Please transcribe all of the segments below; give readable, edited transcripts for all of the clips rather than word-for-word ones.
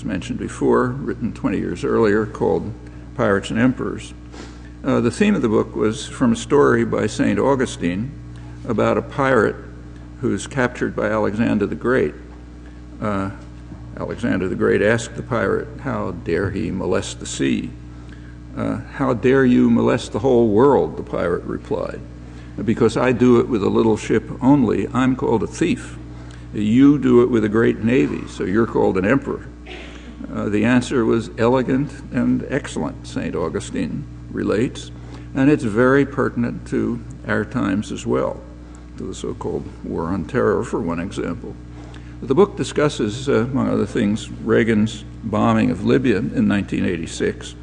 mentioned before, written 20 years earlier, called Pirates and Emperors. The theme of the book was from a story by St. Augustine about a pirate who's captured by Alexander the Great. Alexander the Great asked the pirate, "How dare he molest the sea?" "How dare you molest the whole world?" the pirate replied. "Because I do it with a little ship only, I'm called a thief. You do it with a great navy, so you're called an emperor." The answer was elegant and excellent, St. Augustine relates, and it's very pertinent to our times as well, to the so-called War on Terror, for one example. The book discusses, among other things, Reagan's bombing of Libya in 1986,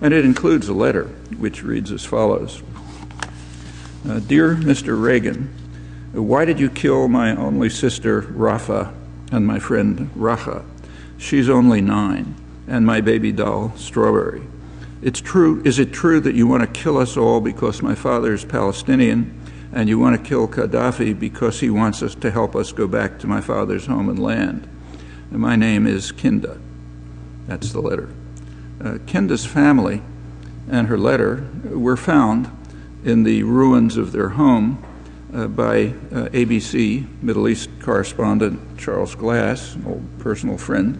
and it includes a letter which reads as follows. "Dear Mr. Reagan, why did you kill my only sister, Rafa, and my friend, Racha? She's only 9, and my baby doll, Strawberry. Is it true that you want to kill us all because my father's Palestinian, and you want to kill Gaddafi because he wants us to help us go back to my father's home and land? And my name is Kinda." That's the letter. Kinda's family and her letter were found in the ruins of their home by ABC Middle East correspondent Charles Glass, an old personal friend.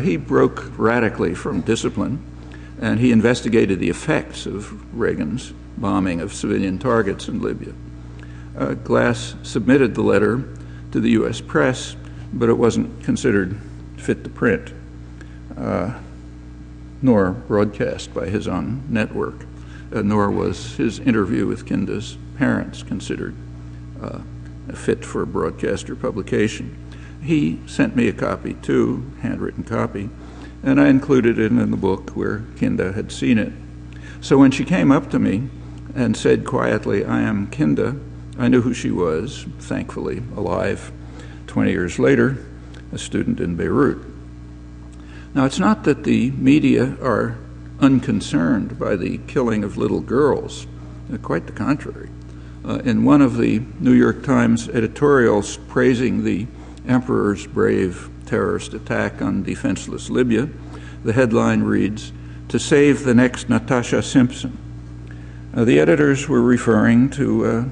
He broke radically from discipline, and he investigated the effects of Reagan's bombing of civilian targets in Libya. Glass submitted the letter to the U.S. press, but it wasn't considered fit to print, nor broadcast by his own network, nor was his interview with Kinda's parents considered fit for broadcast or publication. He sent me a copy too, handwritten copy, and I included it in the book where Kinda had seen it. So when she came up to me and said quietly, "I am Kinda," I knew who she was, thankfully alive 20 years later, a student in Beirut. Now, it's not that the media are unconcerned by the killing of little girls, quite the contrary. In one of the New York Times editorials praising the emperor's brave terrorist attack on defenseless Libya, the headline reads, "To save the next Natasha Simpson." The editors were referring to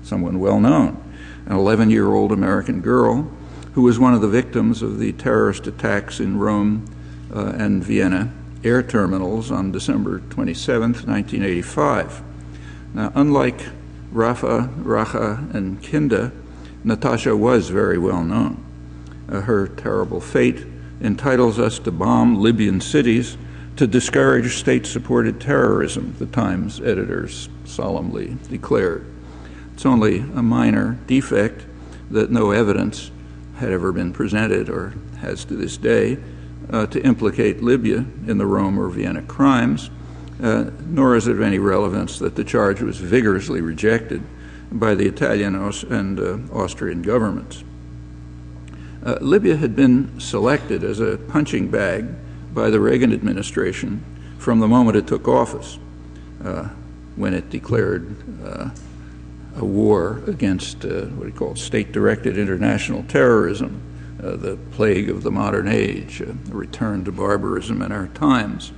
someone well known, an 11-year-old American girl who was one of the victims of the terrorist attacks in Rome and Vienna air terminals on December 27, 1985. Now, unlike Rafa, Racha, and Kinda, Natasha was very well known. Her terrible fate entitles us to bomb Libyan cities to discourage state-supported terrorism, the Times editors solemnly declared. It's only a minor defect that no evidence had ever been presented, or has to this day, to implicate Libya in the Rome or Vienna crimes, nor is it of any relevance that the charge was vigorously rejected by the Italian and Austrian governments. Libya had been selected as a punching bag by the Reagan administration from the moment it took office, when it declared a war against what it called state-directed international terrorism, the plague of the modern age, a return to barbarism in our times,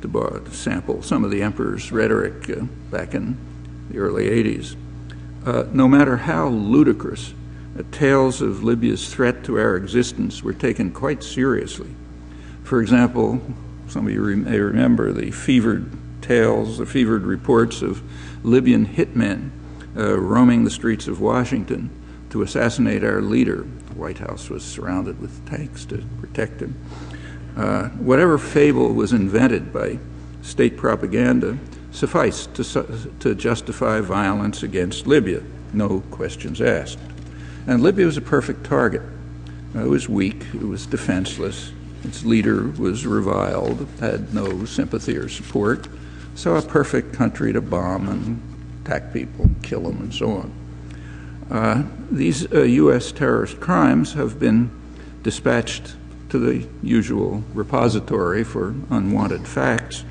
to sample some of the emperor's rhetoric back in the early 80s. No matter how ludicrous, tales of Libya's threat to our existence were taken quite seriously. For example, some of you may remember the fevered tales, the fevered reports of Libyan hitmen roaming the streets of Washington to assassinate our leader. The White House was surrounded with tanks to protect him. Whatever fable was invented by state propaganda sufficed to justify violence against Libya, no questions asked. And Libya was a perfect target. It was weak, it was defenseless, its leader was reviled, had no sympathy or support, so a perfect country to bomb and attack people, kill them, and so on. These U.S. terrorist crimes have been dispatched to the usual repository for unwanted facts,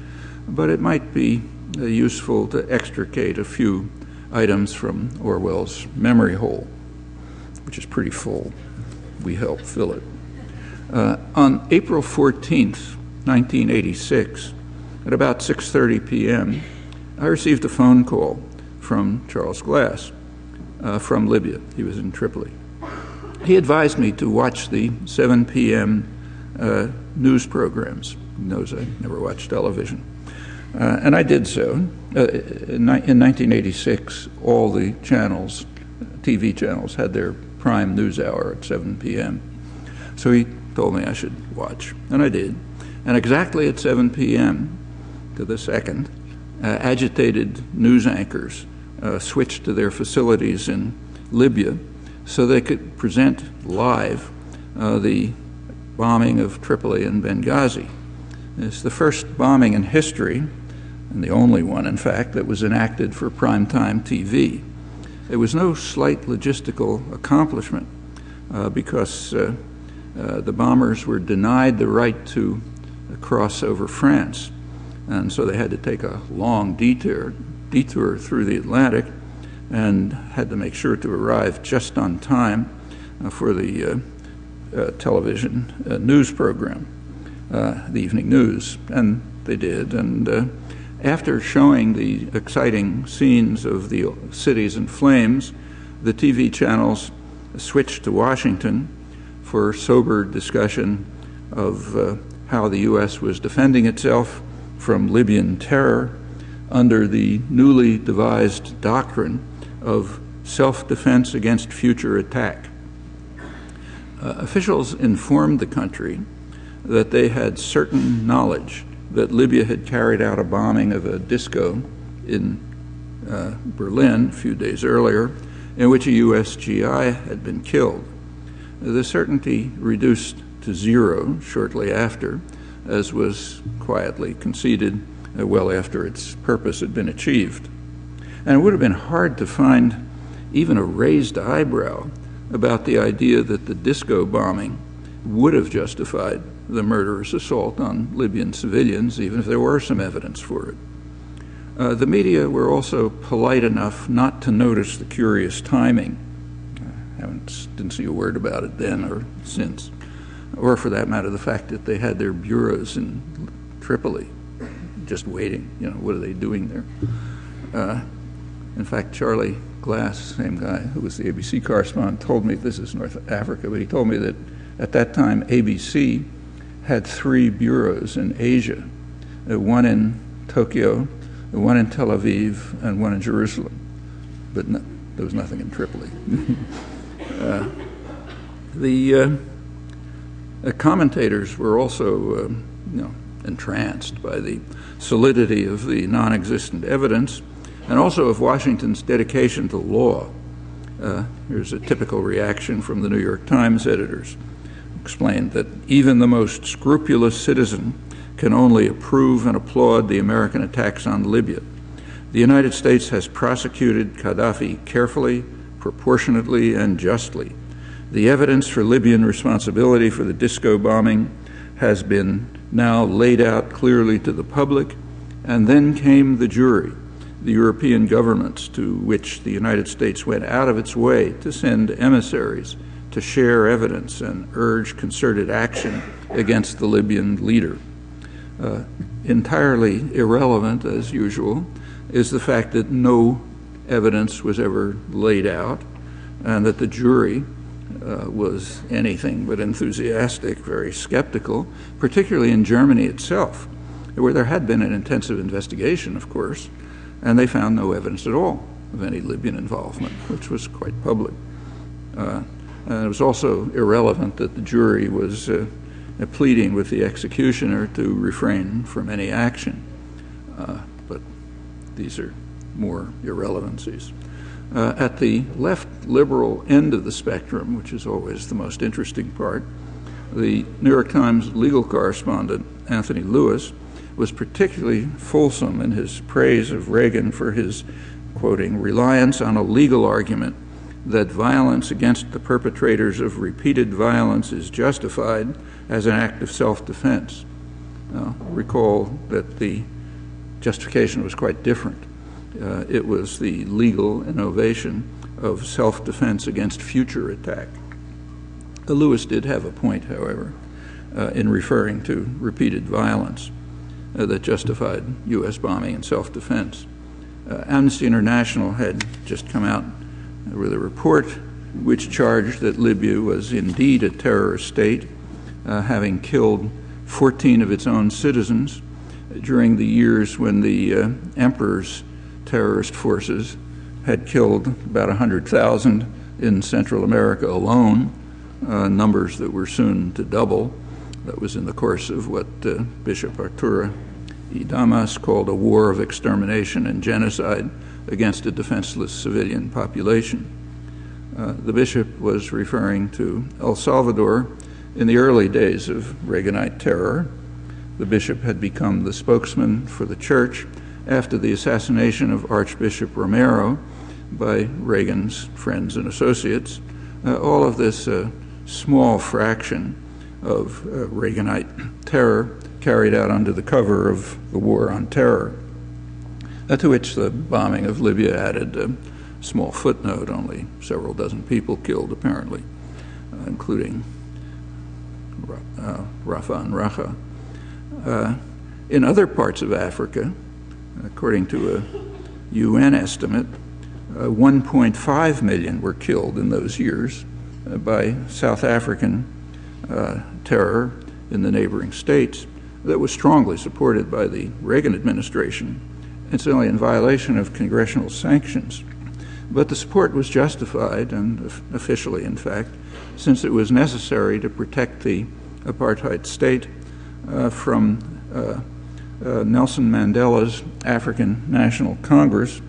but it might be useful to extricate a few items from Orwell's memory hole, which is pretty full. We help fill it. On April 14th, 1986, at about 6:30 p.m., I received a phone call from Charles Glass from Libya. He was in Tripoli. He advised me to watch the 7 p.m. News programs. He knows I never watch television. And I did so. In 1986, all the channels, TV channels, had their prime news hour at 7 p.m. So he told me I should watch, and I did. And exactly at 7 p.m. to the second, agitated news anchors switched to their facilities in Libya so they could present live the bombing of Tripoli and Benghazi. It's the first bombing in history, and the only one, in fact, that was enacted for primetime TV. It was no slight logistical accomplishment because the bombers were denied the right to cross over France, and so they had to take a long detour through the Atlantic and had to make sure to arrive just on time for the television news program, the evening news, and they did. And after showing the exciting scenes of the cities in flames, the TV channels switched to Washington for sober discussion of how the U.S. was defending itself from Libyan terror under the newly devised doctrine of self-defense against future attack. Officials informed the country that they had certain knowledge that Libya had carried out a bombing of a disco in Berlin a few days earlier, in which a U.S. GI had been killed. The certainty reduced to zero shortly after, as was quietly conceded well after its purpose had been achieved. And it would have been hard to find even a raised eyebrow about the idea that the disco bombing would have justified the murderous assault on Libyan civilians, even if there were some evidence for it. The media were also polite enough not to notice the curious timing. I didn't see a word about it then or since, or for that matter, the fact that they had their bureaus in Tripoli, just waiting. You know, what are they doing there? In fact, Charlie Glass, same guy who was the ABC correspondent, told me, this is North Africa, but he told me that at that time ABC had 3 bureaus in Asia, one in Tokyo, one in Tel Aviv, and one in Jerusalem. But no, there was nothing in Tripoli. The commentators were also entranced by the solidity of the non-existent evidence and also of Washington's dedication to law. Here's a typical reaction from the New York Times editors. Explained that even the most scrupulous citizen can only approve and applaud the American attacks on Libya. The United States has prosecuted Gaddafi carefully, proportionately, and justly. The evidence for Libyan responsibility for the disco bombing has been now laid out clearly to the public, and then came the jury, the European governments to which the United States went out of its way to send emissaries to share evidence and urge concerted action against the Libyan leader. Entirely irrelevant, as usual, is the fact that no evidence was ever laid out and that the jury was anything but enthusiastic, very skeptical, particularly in Germany itself, where there had been an intensive investigation, of course, and they found no evidence at all of any Libyan involvement, which was quite public. And it was also irrelevant that the jury was pleading with the executioner to refrain from any action. But these are more irrelevancies. At the left liberal end of the spectrum, which is always the most interesting part, the New York Times legal correspondent, Anthony Lewis, was particularly fulsome in his praise of Reagan for his, quoting, reliance on a legal argument that violence against the perpetrators of repeated violence is justified as an act of self-defense. Now, recall that the justification was quite different. It was the legal innovation of self-defense against future attack. Lewis did have a point, however. in referring to repeated violence that justified U.S. bombing in self-defense. Amnesty International had just come out with a report which charged that Libya was indeed a terrorist state, having killed 14 of its own citizens during the years when the emperor's terrorist forces had killed about 100,000 in Central America alone, numbers that were soon to double. That was in the course of what Bishop Arturo y Damas called a war of extermination and genocide against a defenseless civilian population. The bishop was referring to El Salvador in the early days of Reaganite terror. The bishop had become the spokesman for the church after the assassination of Archbishop Romero by Reagan's friends and associates. All of this small fraction of Reaganite terror carried out under the cover of the war on terror, to which the bombing of Libya added a small footnote, only several dozen people killed apparently, including Rafa and Raja. In other parts of Africa, according to a UN estimate, 1.5 million were killed in those years by South African terror in the neighboring states that was strongly supported by the Reagan administration, incidentally in violation of congressional sanctions. But the support was justified, and officially in fact, since it was necessary to protect the apartheid state from Nelson Mandela's African National Congress,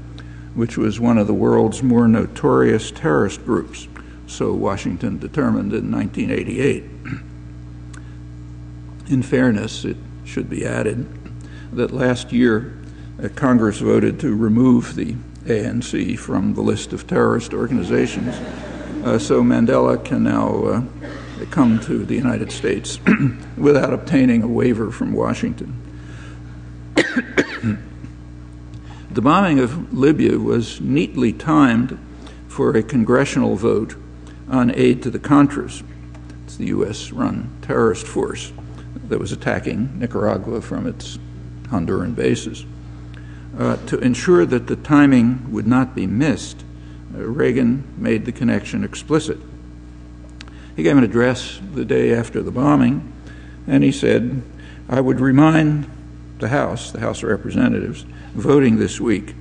which was one of the world's more notorious terrorist groups, so Washington determined in 1988. In fairness, it should be added that last year Congress voted to remove the ANC from the list of terrorist organizations, so Mandela can now come to the United States without obtaining a waiver from Washington. The bombing of Libya was neatly timed for a congressional vote on aid to the Contras. It's the U.S.-run terrorist force that was attacking Nicaragua from its Honduran bases. To ensure that the timing would not be missed, Reagan made the connection explicit. He gave an address the day after the bombing, and he said, "I would remind the House of Representatives, voting this week,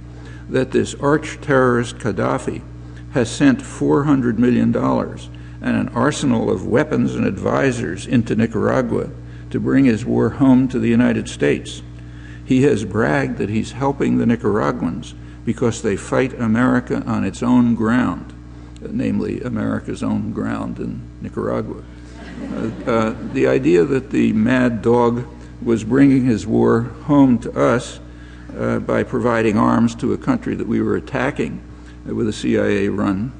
that this arch-terrorist Gaddafi has sent $400 million and an arsenal of weapons and advisors into Nicaragua to bring his war home to the United States. He has bragged that he's helping the Nicaraguans because they fight America on its own ground, namely America's own ground in Nicaragua. The idea that the mad dog was bringing his war home to us by providing arms to a country that we were attacking with a CIA-run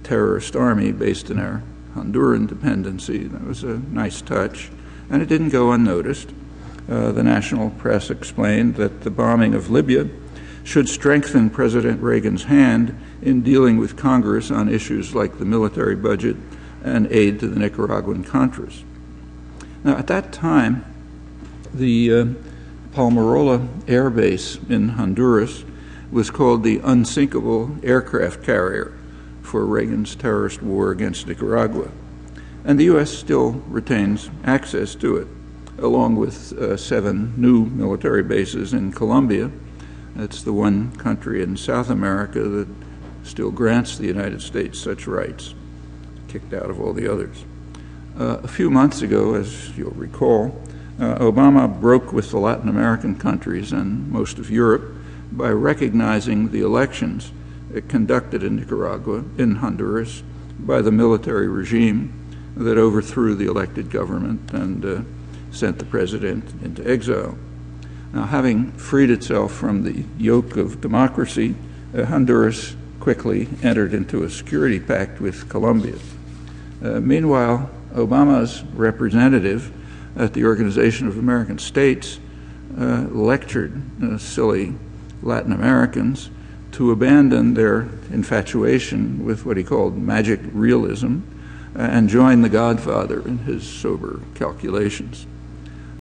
terrorist army based in our Honduran dependency, that was a nice touch, and it didn't go unnoticed. The national press explained that the bombing of Libya should strengthen President Reagan's hand in dealing with Congress on issues like the military budget and aid to the Nicaraguan Contras. Now, at that time, the Palmarola Air Base in Honduras was called the unsinkable aircraft carrier for Reagan's terrorist war against Nicaragua. And the U.S. still retains access to it, along with 7 new military bases in Colombia. That's the one country in South America that still grants the United States such rights, kicked out of all the others. A few months ago, as you'll recall, Obama broke with the Latin American countries and most of Europe by recognizing the elections conducted in Nicaragua, in Honduras, by the military regime that overthrew the elected government and sent the president into exile. Now, having freed itself from the yoke of democracy, Honduras quickly entered into a security pact with Colombia. Meanwhile, Obama's representative at the Organization of American States lectured silly Latin Americans to abandon their infatuation with what he called magic realism and join the Godfather in his sober calculations.